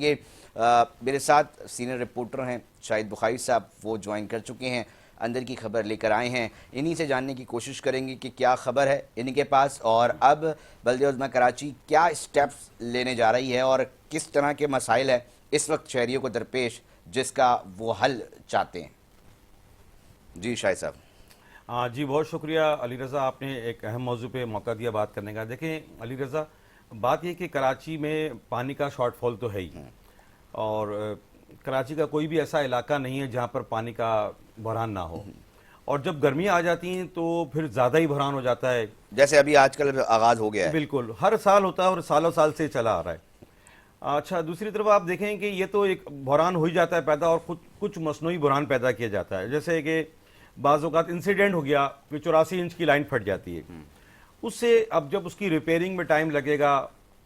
یہ میرے ساتھ سینئر رپورٹر ہیں شاہد بخاری صاحب، وہ جوائن کر چکے ہیں، اندر کی خبر لے کر آئے ہیں، انہی سے جاننے کی کوشش کریں گے کہ کیا خبر ہے انہی کے پاس، اور اب بلدیہ عظمیٰ کراچی کیا اسٹیپس لینے جا رہی ہے اور کس طرح کے مسائل ہیں اس وقت شہریوں کو درپیش جس کا وہ حل چاہتے ہیں۔ جی شاہد صاحب۔ جی بہت شکریہ علی رضا، آپ نے ایک اہم موضوع پہ موقع دیا بات کرنے کا۔ دیکھیں علی رضا، بات یہ کہ کراچی میں پانی کا شارٹ فال تو ہے ہی، اور کراچی کا کوئی بھی ایسا علاقہ نہیں ہے جہاں پر پانی کا بحران نہ ہو، اور جب گرمیاں آ جاتی ہیں تو پھر زیادہ ہی بحران ہو جاتا ہے، جیسے ابھی آج کل آغاز ہو گیا ہے۔ بالکل ہر سال ہوتا ہے اور سالوں سال سے چلا آ رہا ہے۔ اچھا، دوسری طرف آپ دیکھیں کہ یہ تو ایک بحران ہو ہی جاتا ہے پیدا، اور کچھ مصنوعی بحران پیدا کیا جاتا ہے، جیسے کہ بعض اوقات انسیڈنٹ ہو گیا کہ 84 انچ کی لائن پھٹ جاتی ہے، اس سے اب جب اس کی ریپیئرنگ میں ٹائم لگے گا،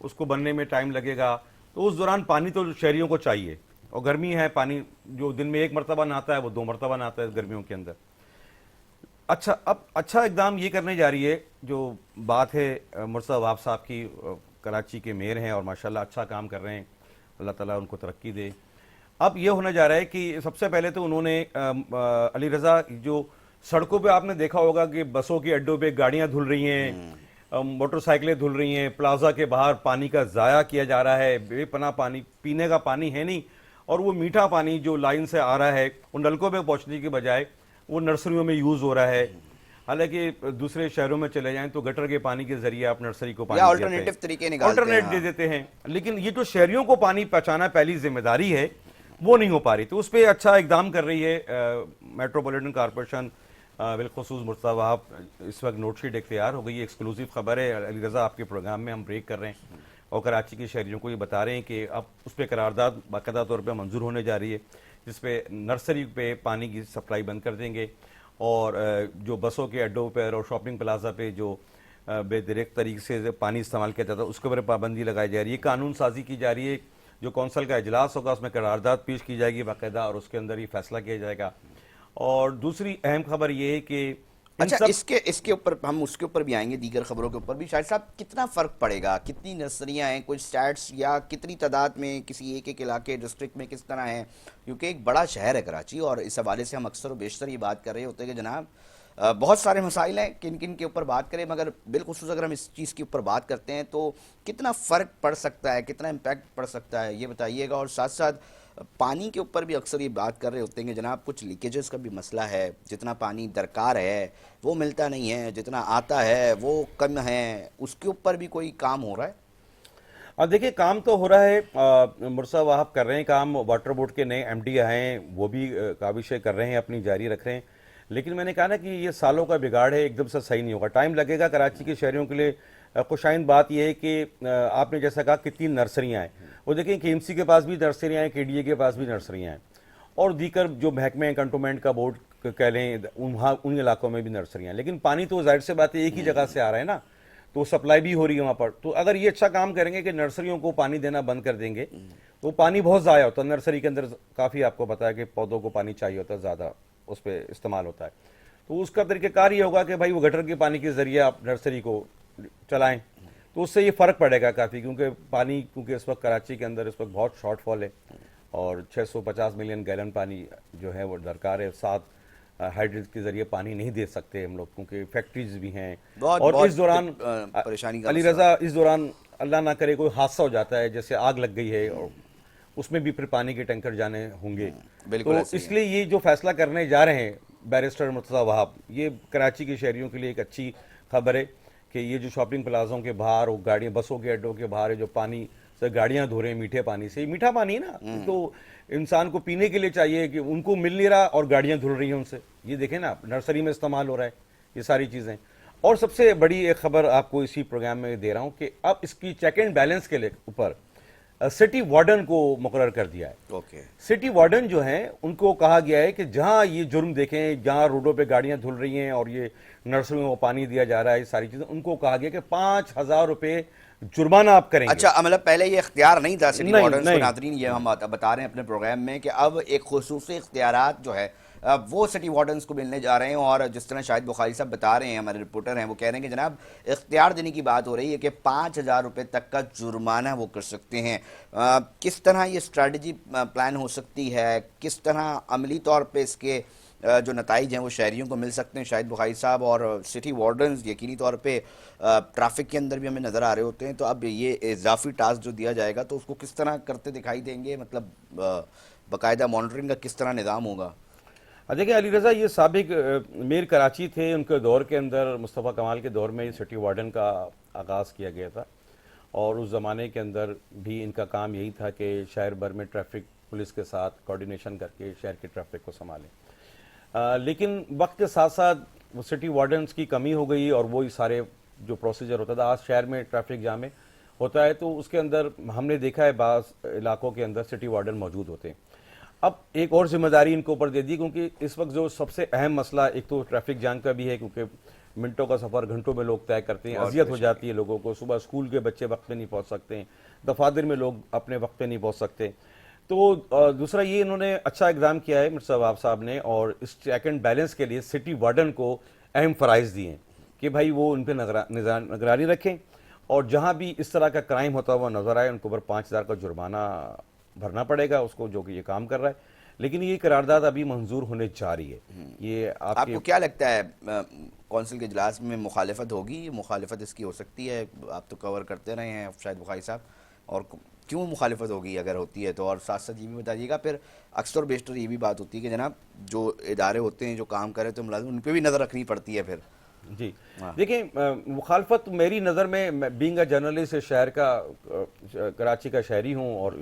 اس کو بننے میں ٹائم لگے گا، تو اس دوران پانی تو شہریوں کو چاہیے، اور گرمی ہے، پانی جو دن میں ایک مرتبہ نہاتا ہے وہ 2 مرتبہ نہاتا ہے گرمیوں کے اندر۔ اچھا، اب اچھا اقدام یہ کرنے جا رہی ہے، جو بات ہے مرتضی وہاب صاحب کی، کراچی کے میئر ہیں اور ماشاءاللہ اچھا کام کر رہے ہیں، اللہ تعالیٰ ان کو ترقی دے۔ اب یہ ہونے جا رہا ہے کہ سب سے پہلے تو انہوں نے علی رضا، جو سڑکوں پہ آپ نے دیکھا ہوگا کہ بسوں کے اڈوں پہ گاڑیاں دھل رہی ہیں، موٹر سائیکلیں دھل رہی ہیں، پلازا کے باہر پانی کا ضائع کیا جا رہا ہے، بے پناہ پانی، پینے کا پانی ہے نہیں، اور وہ میٹھا پانی جو لائن سے آ رہا ہے وہ نلکوں پہ پہنچنے کی بجائے وہ نرسریوں میں یوز ہو رہا ہے۔ حالانکہ دوسرے شہروں میں چلے جائیں تو گٹر کے پانی کے ذریعے آپ نرسری کو پانی آلٹرنیٹو طریقے نکالتے ہیں، آلٹرنیٹ دے دیتے ہیں، لیکن یہ جو شہریوں کو پانی پہنچانا پہلی ذمہ داری ہے وہ نہیں ہو پا رہی، تو اس پہ اچھا اقدام کر رہی ہے میٹروپولیٹن کارپوریشن، بالخصوص مرتضی وہاب۔ اس وقت نوٹ شیٹ ایک تیار ہو گئی ہے، ایکسکلوسیو خبر ہے علی رضا، آپ کے پروگرام میں ہم بریک کر رہے ہیں اور کراچی کے شہریوں کو یہ بتا رہے ہیں کہ اب اس پہ قرارداد باقاعدہ طور پہ منظور ہونے جا رہی ہے، جس پہ نرسری پہ پانی کی سپلائی بند کر دیں گے، اور جو بسوں کے اڈوں پر اور شاپنگ پلازا پہ جو بے دریغ طریقے سے پانی استعمال کیا جاتا ہے اس کے اوپر پابندی لگائی جا رہی ہے، قانون سازی کی جا رہی ہے، جو کونسل کا اجلاس ہوگا اس میں قرارداد پیش کی جائے گی باقاعدہ، اور اس کے اندر یہ فیصلہ کیا جائے گا۔ اور دوسری اہم خبر یہ ہے کہ اچھا، اس کے اوپر ہم اس کے اوپر بھی آئیں گے، دیگر خبروں کے اوپر بھی۔ شاہد صاحب، کتنا فرق پڑے گا، کتنی نرسریاں ہیں، کچھ سٹیٹس، یا کتنی تعداد میں کسی ایک علاقے ڈسٹرکٹ میں کس طرح ہیں؟ کیونکہ ایک بڑا شہر ہے کراچی، اور اس حوالے سے ہم اکثر و بیشتر یہ بات کر رہے ہوتے ہیں کہ جناب بہت سارے مسائل ہیں، کن کن کے اوپر بات کریں، مگر بالخصوص اگر ہم اس چیز کے اوپر بات کرتے ہیں تو کتنا فرق پڑ سکتا ہے، کتنا امپیکٹ پڑ سکتا ہے، یہ بتائیے گا۔ اور ساتھ ساتھ پانی کے اوپر بھی اکثر یہ بات کر رہے ہوتے ہیں کہ جناب کچھ لیکیجز کا بھی مسئلہ ہے، جتنا پانی درکار ہے وہ ملتا نہیں ہے، جتنا آتا ہے وہ کم ہے، اس کے اوپر بھی کوئی کام ہو رہا ہے؟ اب دیکھیں، کام تو ہو رہا ہے، مرتضی وہاب کر رہے ہیں کام، واٹر بورڈ کے نئے ایم ڈی آئے ہیں، وہ بھی کاوشیں کر رہے ہیں، اپنی جاری رکھ رہے ہیں، لیکن میں نے کہا نا کہ یہ سالوں کا بگاڑ ہے، ایک دم سے صحیح نہیں ہوگا، ٹائم لگے گا۔ کراچی کے شہریوں کے لیے خوشائند بات یہ ہے کہ آپ نے جیسا کہا کتنی نرسریاں ہیں، وہ دیکھیں کے ایم سی کے پاس بھی نرسریاں ہیں، کے ڈی اے کے پاس بھی نرسریاں ہیں، اور دیگر جو محکمے کنٹونمنٹ کا بورڈ کہہ لیں ان علاقوں میں بھی نرسریاں ہیں، لیکن پانی تو ظاہر سے بات ہے ایک ہی جگہ سے آ رہا ہے نا، تو سپلائی بھی ہو رہی ہے وہاں پر۔ تو اگر یہ اچھا کام کریں گے کہ نرسریوں کو پانی دینا بند کر دیں گے، تو پانی بہت ضائع ہوتا ہے نرسری کے اندر، کافی آپ کو پتا ہے کہ پودوں کو پانی چاہیے ہوتا ہے، زیادہ اس پہ استعمال ہوتا ہے، تو اس کا طریقہ کار یہ ہوگا کہ بھائی وہ گٹر کے پانی کے ذریعے آپ نرسری کو چلائیں، تو اس سے یہ فرق پڑے گا کافی، کیونکہ اس وقت کراچی کے اندر اس وقت بہت شارٹ فال ہے، اور 650 ملین گیلن پانی جو ہے وہ درکار ہے، 7 ہائیڈرنٹ کے ذریعے پانی نہیں دے سکتے ہم لوگ، کیونکہ فیکٹریز بھی ہیں، اور اس دوران علی رضا، اس دوران اللہ نہ کرے کوئی حادثہ ہو جاتا ہے، جیسے آگ لگ گئی ہے، اور اس میں بھی پھر پانی کے ٹینکر جانے ہوں گے، تو اس لیے یہ جو فیصلہ کرنے جا رہے ہیں بیرسٹر مرتضی وہاب، یہ کراچی کے شہریوں کے لیے ایک اچھی خبر ہے کہ یہ جو شاپنگ پلازوں کے باہر اور گاڑیاں بسوں کے اڈوں کے باہر جو پانی سے گاڑیاں دھو رہے ہیں میٹھے پانی سے، یہ میٹھا پانی ہے نا، تو انسان کو پینے کے لیے چاہیے، کہ ان کو مل نہیں رہا اور گاڑیاں دھل رہی ہیں ان سے، یہ دیکھیں نا نرسری میں استعمال ہو رہا ہے یہ ساری چیزیں۔ اور سب سے بڑی ایک خبر آپ کو اسی پروگرام میں دے رہا ہوں کہ اب اس کی چیک اینڈ بیلنس کے اوپر سٹی وارڈن کو مقرر کر دیا ہے۔ سٹی وارڈن جو ہیں ان کو کہا گیا ہے کہ جہاں یہ جرم دیکھیں، جہاں روڈوں پہ گاڑیاں دھل رہی ہیں اور یہ نرسریوں کو پانی دیا جا رہا ہے، یہ ساری چیزیں، ان کو کہا گیا کہ 5,000 روپے جرمانہ آپ کریں گے۔ اچھا، مطلب پہلے یہ اختیار نہیں تھا سٹی وارڈنز کو، ناظرین یہ ہم بتا رہے ہیں اپنے پروگرام میں کہ اب ایک خصوصی اختیارات جو ہے وہ سٹی وارڈنز کو ملنے جا رہے ہیں، اور جس طرح شاہد بخاری صاحب بتا رہے ہیں، ہمارے رپورٹر ہیں، وہ کہہ رہے ہیں کہ جناب اختیار دینے کی بات ہو رہی ہے کہ 5,000 روپے تک کا جرمانہ وہ کر سکتے ہیں۔ کس طرح یہ اسٹریٹجی پلان ہو سکتی ہے، کس طرح عملی طور پہ اس کے جو نتائج ہیں وہ شہریوں کو مل سکتے ہیں؟ شاہد بخاری صاحب اور سٹی وارڈنز یقینی طور پہ ٹریفک کے اندر بھی ہمیں نظر آ رہے ہوتے ہیں، تو اب یہ اضافی ٹاسک جو دیا جائے گا تو اس کو کس طرح کرتے دکھائی دیں گے؟ مطلب باقاعدہ مانیٹرنگ کا کس طرح نظام ہوگا؟ دیکھیں علی رضا، یہ سابق میر کراچی تھے، ان کے دور کے اندر مصطفیٰ کمال کے دور میں یہ سٹی وارڈن کا آغاز کیا گیا تھا، اور اس زمانے کے اندر بھی ان کا کام یہی تھا کہ شہر بھر میں ٹریفک پولیس کے ساتھ کوارڈینیشن کر کے شہر کی ٹریفک کو سنبھالیں۔ لیکن وقت کے ساتھ ساتھ وہ سٹی وارڈنز کی کمی ہو گئی، اور وہی سارے جو پروسیجر ہوتا تھا، آج شہر میں ٹریفک جام میں ہوتا ہے تو اس کے اندر ہم نے دیکھا ہے بعض علاقوں کے اندر سٹی وارڈن موجود ہوتے ہیں۔ اب ایک اور ذمہ داری ان کو اوپر دے دی، کیونکہ اس وقت جو سب سے اہم مسئلہ ایک تو ٹریفک جام کا بھی ہے، کیونکہ منٹوں کا سفر گھنٹوں میں لوگ طے کرتے ہیں، اذیت ہو جاتی ہے لوگوں کو، صبح اسکول کے بچے وقت پہ نہیں پہنچ سکتے ہیں، دفاتر میں لوگ اپنے وقت پہ نہیں پہنچ سکتے۔ تو دوسرا یہ انہوں نے اچھا اقدام کیا ہے مرزا وہاب صاحب نے، اور اس چیک اینڈ بیلنس کے لیے سٹی وارڈن کو اہم فرائض دیے ہیں کہ بھائی وہ ان پہ نگرانی رکھیں، اور جہاں بھی اس طرح کا کرائم ہوتا ہوا نظر آئے ان کو اوپر 5,000 کا جرمانہ بھرنا پڑے گا اس کو، جو کہ یہ کام کر رہا ہے۔ لیکن یہ قرارداد ابھی منظور ہونے جا رہی ہے۔ یہ آپ کو کیا لگتا ہے کونسل کے اجلاس میں مخالفت ہوگی؟ مخالفت اس کی ہو سکتی ہے؟ آپ تو کور کرتے رہے ہیں شاہد بخاری صاحب، اور کیوں مخالفت ہوگی اگر ہوتی ہے تو؟ اور ساتھ ساتھ یہ بھی بتائیے گا، پھر اکثر و بیشتر یہ بھی بات ہوتی ہے کہ جناب جو ادارے ہوتے ہیں جو کام کرے تو ملازم، ان پہ بھی نظر رکھنی پڑتی ہے پھر۔ جی دیکھیں، مخالفت میری نظر میں بینگ اے جرنلسٹ شہر کا، کراچی کا شہری ہوں، اور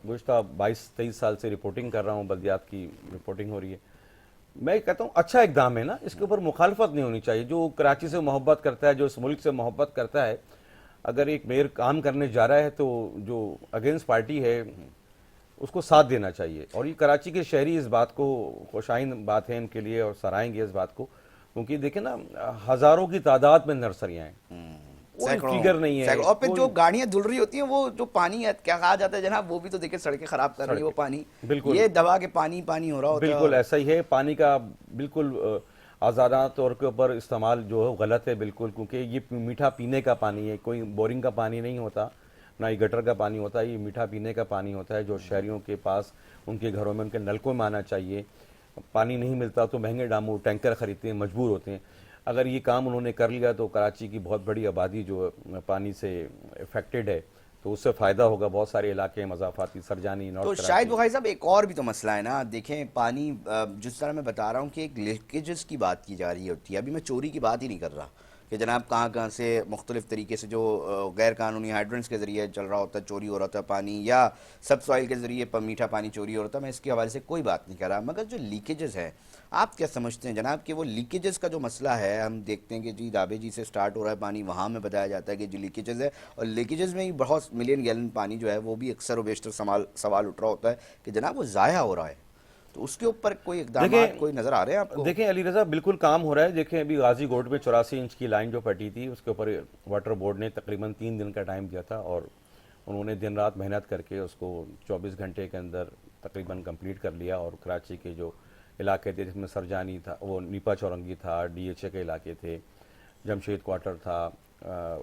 گزشتہ 22-23 سال سے رپورٹنگ کر رہا ہوں، بلدیات کی رپورٹنگ ہو رہی ہے، میں کہتا ہوں اچھا اقدام ہے نا، اس کے اوپر مخالفت نہیں ہونی چاہیے۔ جو کراچی سے محبت کرتا ہے، جو اس ملک سے محبت کرتا ہے، اگر ایک میئر کام کرنے جا رہا ہے تو جو اگینسٹ پارٹی ہے اس کو ساتھ دینا چاہیے، اور یہ کراچی کے شہری اس بات کو خوشائند بات ہے ان کے لیے، اور سرائیں گے اس بات کو، کیونکہ دیکھیں نا ہزاروں کی تعداد میں نرسریاں ہیں، کوئی فگر نہیں ہے، اور پھر جو گاڑیاں دھل رہی ہوتی ہیں وہ جو پانی کیا کہا جاتا ہے جناب، وہ بھی تو دیکھیں سڑکیں خراب کر رہی ہے وہ پانی، بالکل یہ دبا کے پانی پانی ہو رہا ہوتا ہے۔ بالکل ایسا ہی ہے، پانی کا بالکل آزادانہ طور کے اوپر استعمال جو ہے غلط ہے بالکل، کیونکہ یہ میٹھا پینے کا پانی ہے، کوئی بورنگ کا پانی نہیں ہوتا، نہ ہی گٹر کا پانی ہوتا ہے، یہ میٹھا پینے کا پانی ہوتا ہے جو شہریوں کے پاس ان کے گھروں میں ان کے نلکوں میں آنا چاہیے۔ پانی نہیں ملتا تو مہنگے داموں ٹینکر خریدتے ہیں، مجبور ہوتے ہیں۔ اگر یہ کام انہوں نے کر لیا تو کراچی کی بہت بڑی آبادی جو پانی سے افیکٹڈ ہے تو اس سے فائدہ ہوگا، بہت سارے علاقے مضافاتی، سرجانی، تو نارتھ شاہد کراچی۔ بخاری صاحب ایک اور بھی تو مسئلہ ہے نا، دیکھیں پانی جس طرح میں بتا رہا ہوں کہ ایک لیکیجز کی بات کی جا رہی ہوتی ہے، ابھی میں چوری کی بات ہی نہیں کر رہا کہ جناب کہاں کہاں سے مختلف طریقے سے جو غیر قانونی ہائیڈرنٹس کے ذریعے چل رہا ہوتا ہے، چوری ہو رہا ہوتا ہے پانی، یا سب سوائل کے ذریعے میٹھا پانی چوری ہو رہا ہوتا ہے، میں اس کے حوالے سے کوئی بات نہیں کر رہا، مگر جو لیکیجز ہے آپ کیا سمجھتے ہیں جناب کہ وہ لیکیجز کا جو مسئلہ ہے؟ ہم دیکھتے ہیں کہ جی دابے جی سے سٹارٹ ہو رہا ہے پانی، وہاں میں بتایا جاتا ہے کہ جو لیکیجز ہے، اور لیکیجز میں ہی بہت ملین گیلن پانی جو ہے وہ بھی اکثر و بیشتر سوال اٹھ رہا ہوتا ہے کہ جناب وہ ضائع ہو رہا ہے، تو اس کے اوپر کوئی اقدامات کوئی نظر آ رہے ہیں آپ کو؟ دیکھیں علی رضا، بالکل کام ہو رہا ہے۔ دیکھیں ابھی غازی گوٹ میں 84 انچ کی لائن جو پھٹی تھی اس کے اوپر واٹر بورڈ نے تقریباً 3 دن کا ٹائم دیا تھا، اور انہوں نے دن رات محنت کر کے اس کو 24 گھنٹے کے اندر تقریباً کمپلیٹ کر لیا، اور کراچی کے جو علاقے تھے جس میں سرجانی تھا، وہ نیپا چورنگی تھا، ڈی ایچ اے کے علاقے تھے، جمشید کوارٹر تھا،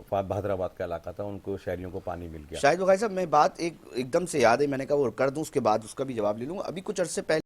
بہادر آباد کا علاقہ تھا، ان کو شہریوں کو پانی مل گیا۔ شاہد بخاری صاحب میں بات ایک دم سے یاد ہے، میں نے کہا وہ کر دوں اس کے بعد اس کا بھی جواب لے لوں۔ ابھی کچھ عرصے پہلے